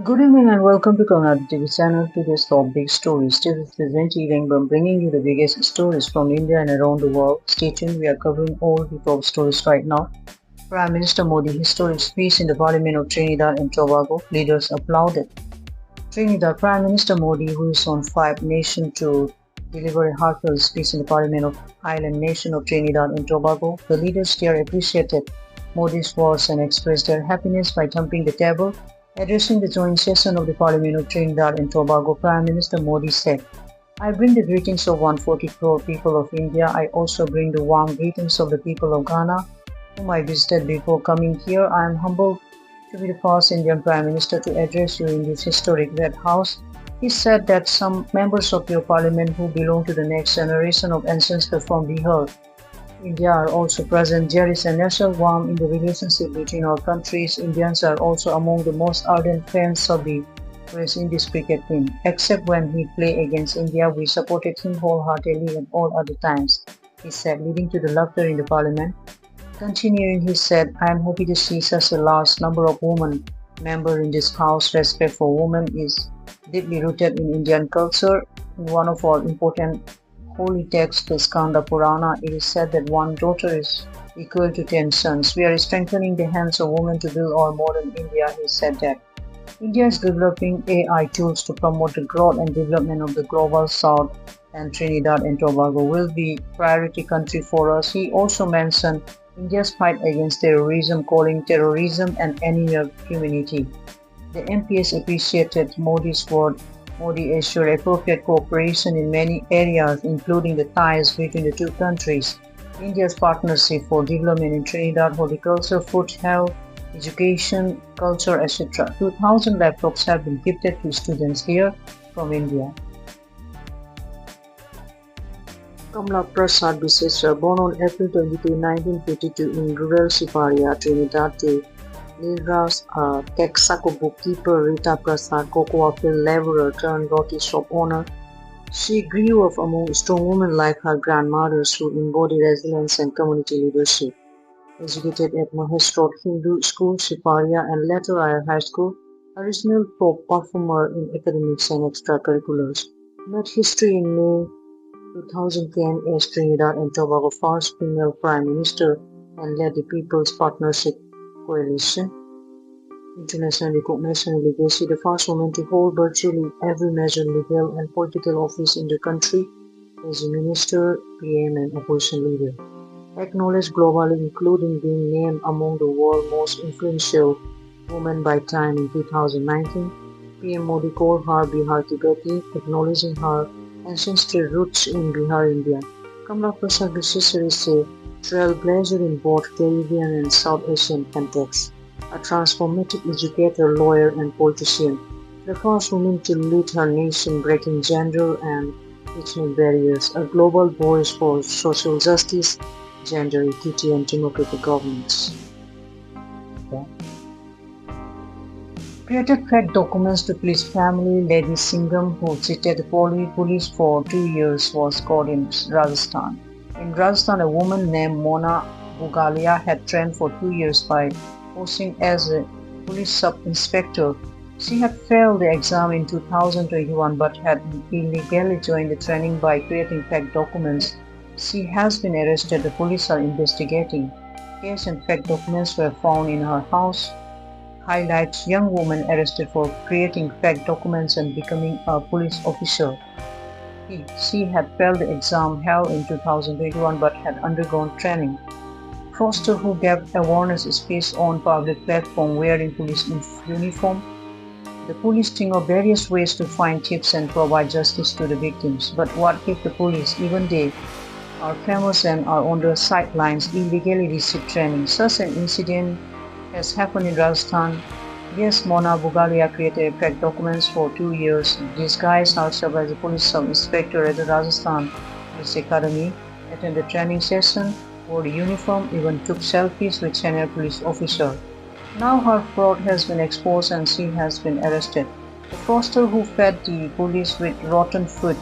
Good evening and welcome to Karunaa TV channel. Today's top big stories. This is presenting Rangbam bringing you the biggest stories from India and around the world. Stay tuned, we are covering all the top stories right now. Prime Minister Modi historic speech in the Parliament of Trinidad and Tobago. Leaders applauded. Trinidad Prime Minister Modi, who is on Five Nation to deliver a heartfelt speech in the Parliament of Island Nation of Trinidad and Tobago. The leaders there appreciated Modi's words and expressed their happiness by thumping the table. Addressing the joint session of the Parliament of Trinidad and Tobago, Prime Minister Modi said, I bring the greetings of 140 crore people of India. I also bring the warm greetings of the people of Ghana, whom I visited before coming here. I am humbled to be the first Indian Prime Minister to address you in this historic Red House. He said that some members of your parliament who belong to the next generation of ancestors from Bihar, India are also present. There is a natural warmth in the relationship between our countries. Indians are also among the most ardent fans of the West Indies cricket team. Except when he played against India, we supported him wholeheartedly at all other times, he said, leading to the laughter in the parliament. Continuing, he said, I am happy to see such a large number of women members in this house. Respect for women is deeply rooted in Indian culture. In one of our important holy texts, the Skanda Purana, it is said that one daughter is equal to 10 sons. We are strengthening the hands of women to build our modern India, he said that. India is developing AI tools to promote the growth and development of the global south, and Trinidad and Tobago will be priority country for us. He also mentioned India's fight against terrorism, calling terrorism an enemy of humanity. The MPs appreciated Modi's word. Modi assured appropriate cooperation in many areas, including the ties between the two countries. India's partnership for development in Trinidad, horticulture, food, health, education, culture, etc. 2,000 laptops have been gifted to students here from India. Kamla Persad-Bissessar, born on April 22, 1952 in rural Siparia, Trinidad, to Nilras, a Texaco bookkeeper, Rita Prasad, cocoa field laborer turned roti shop owner. She grew up among strong women like her grandmothers who embody resilience and community leadership. Educated at Mahesrod Hindu School, Siparia, and later Higher High School, a regional folk performer in academics and extracurriculars. Made history in May 2010 as Trinidad and Tobago first female prime minister and led the People's Partnership Coalition. International recognition and legacy, the first woman to hold virtually every major legal and political office in the country as a minister, PM, and opposition leader. Acknowledged globally, including being named among the world's most influential women by Time in 2019, PM Modi called her Bihar Tibeti, acknowledging her ancestral roots in Bihar, India. Kamla Persad-Bissessar is a trailblazer in both Caribbean and South Asian contexts, a transformative educator, lawyer, and politician, the first woman to lead her nation breaking gender and ethnic barriers, a global voice for social justice, gender equity, and democratic governance. Created fake documents to please family. Lady Singham, who cheated the police for 2 years, was caught in Rajasthan. In Rajasthan, a woman named Mona Bugalia had trained for 2 years by posting as a police sub-inspector. She had failed the exam in 2021 but had illegally joined the training by creating fake documents. She has been arrested. The police are investigating. Cash and fake documents were found in her house. Highlights young woman arrested for creating fake documents and becoming a police officer. She had failed the exam held in 2021 but had undergone training. Fraudster who gave awareness speech on public platform wearing police uniform. The police think of various ways to find tips and provide justice to the victims. But what if the police, even they, are famous and are on the sidelines, illegally receive training? Such an incident has happened in Rajasthan. Yes, Mona Bugalia created fake documents for 2 years, disguised herself as a police sub-inspector at the Rajasthan Police Academy, attended training session, wore the uniform, even took selfies with senior police officer. Now her fraud has been exposed and she has been arrested. The fraudster who fed the police with rotten food.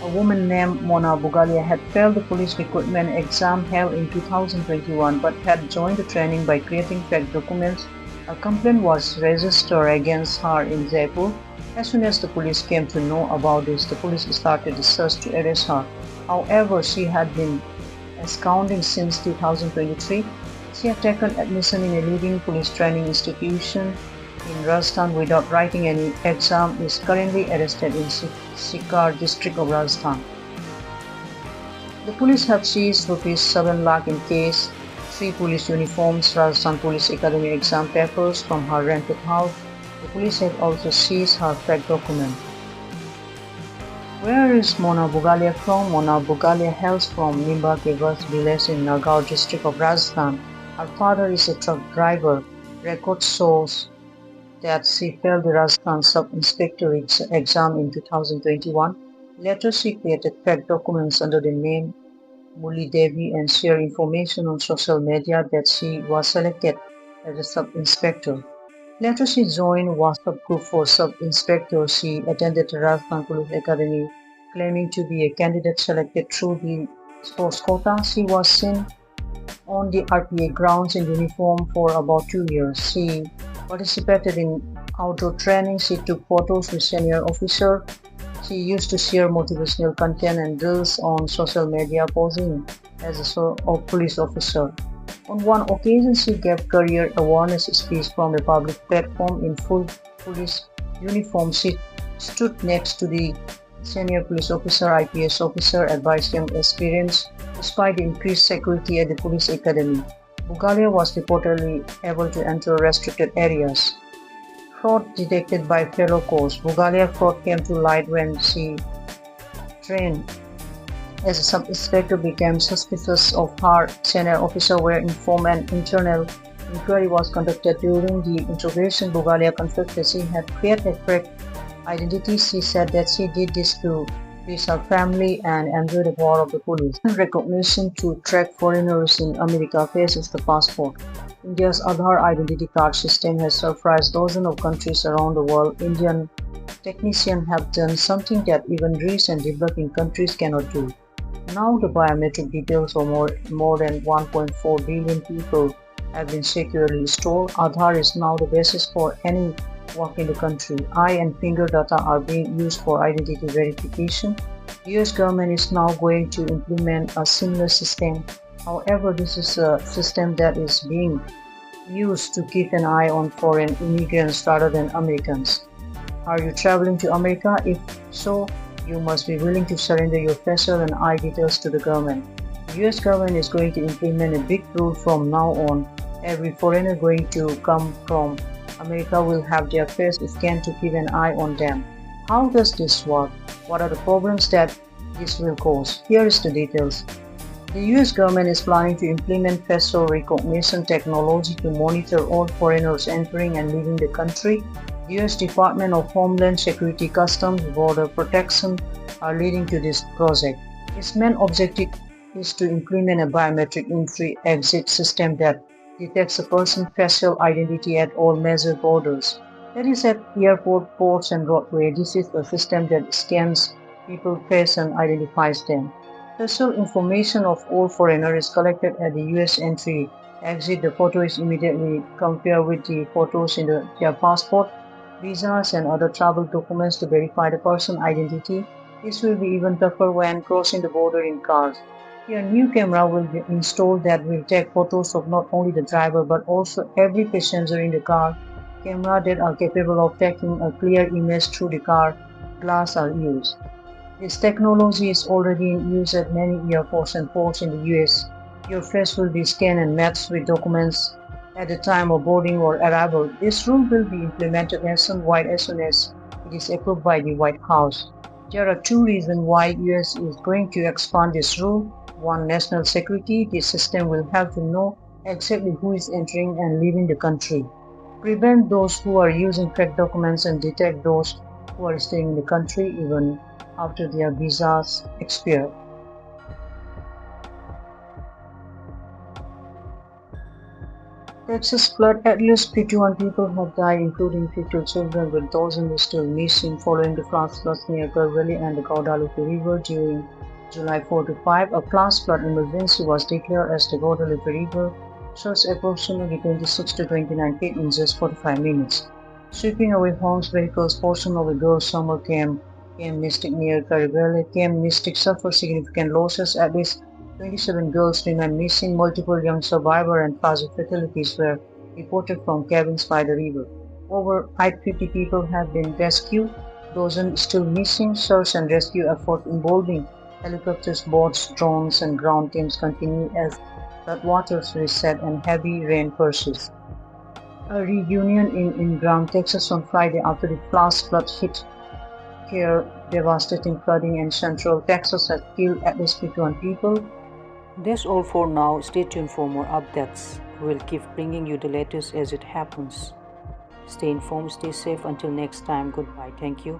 A woman named Mona Bugalia had failed the police recruitment exam held in 2021 but had joined the training by creating fake documents A complaint was registered against her in Jaipur. As soon as the police came to know about this, the police started the search to arrest her. However, she had been absconding since 2023. She had taken admission in a leading police training institution in Rajasthan without writing any exam, is currently arrested in Sikar district of Rajasthan. The police have seized Rs 7 lakh in case, 3 police uniforms, Rajasthan Police Academy exam papers from her rented house. The police have also seized her fake document. Where is Mona Bugalia from? Mona Bugalia hails from Nimba Kevas village in Nagaur district of Rajasthan. Her father is a truck driver. Record shows that she failed the Rajasthan Sub-Inspector exam in 2021. Later she created fake documents under the name Muli Devi and shared information on social media that she was selected as a sub-inspector. Later she joined WhatsApp group for sub-inspector. She attended the Rajasthan Police Academy claiming to be a candidate selected through the sports quota. She was seen on the RPA grounds in uniform for about 2 years. She participated in outdoor training. She took photos with senior officers. She used to share motivational content and drills on social media, posing as a police officer. On one occasion, she gave career awareness speech from a public platform in full police uniform. She stood next to the senior police officer, IPS officer, advised young aspirants despite the increased security at the police academy. Bugalia was reportedly able to enter restricted areas. Fraud detected by fellow corps. Bugalia fraud came to light when she trained as a sub-inspector became suspicious of her senior officer were informed. An internal inquiry was conducted. During the interrogation, Bugalia confessed that she had created a fake identity. She said that she did this to please her family and enjoy the power of the police. Recognition to track foreigners in America faces the passport. India's Aadhaar identity card system has surprised dozens of countries around the world. Indian technicians have done something that even rich and developing countries cannot do. Now the biometric details of more than 1.4 billion people have been securely stored. Aadhaar is now the basis for any work in the country. Eye and finger data are being used for identity verification. The US government is now going to implement a similar system. However, this is a system that is being used to keep an eye on foreign immigrants rather than Americans. Are you traveling to America? If so, you must be willing to surrender your facial and eye details to the government. The US government is going to implement a big rule from now on. Every foreigner going to come from America will have their face scanned to keep an eye on them. How does this work? What are the problems that this will cause? Here is the details. The US government is planning to implement facial recognition technology to monitor all foreigners entering and leaving the country. The US Department of Homeland Security, Customs, Border Protection are leading to this project. Its main objective is to implement a biometric entry-exit system that detects a person's facial identity at all major borders. That is at airport, ports, and roadways. This is a system that scans people's face and identifies them. Facial information of all foreigners is collected at the US entry exit. The photo is immediately compared with the photos in their passport, visas, and other travel documents to verify the person's identity. This will be even tougher when crossing the border in cars. Here, a new camera will be installed that will take photos of not only the driver but also every passenger in the car. Cameras that are capable of taking a clear image through the car glass are used. This technology is already in use at many airports and ports in the US. Your face will be scanned and matched with documents at the time of boarding or arrival. This rule will be implemented nationwide as soon as it is approved by the White House. There are two reasons why US is going to expand this rule. One, national security. This system will help to know exactly who is entering and leaving the country, prevent those who are using fake documents, and detect those who are staying in the country even after their visas expire. Texas flood. At least 51 people have died, including 50 children, with dozens still missing following the flash floods near Gulf Valley and the Guadalupe River during July 4 to 5. A flash flood emergency was declared as the Guadalupe River Shows approximately 26 to 29 feet in just 45 minutes. Sweeping away homes, vehicles, portion of a girls' summer camp Mystic near Caribbean. Camp Mystic suffered significant losses. At least 27 girls remain missing. Multiple young survivors and tragic fatalities were reported from cabins by the river. Over 550 people have been rescued. Dozens still missing. Search and rescue efforts involving helicopters, boats, drones, and ground teams continue as floodwaters reset and heavy rain persists. A reunion in Graham, Texas on Friday after the flash flood hit here. Devastating flooding in central Texas has killed at least 51 people. That's all for now. Stay tuned for more updates. We'll keep bringing you the latest as it happens. Stay informed, stay safe. Until next time, goodbye. Thank you.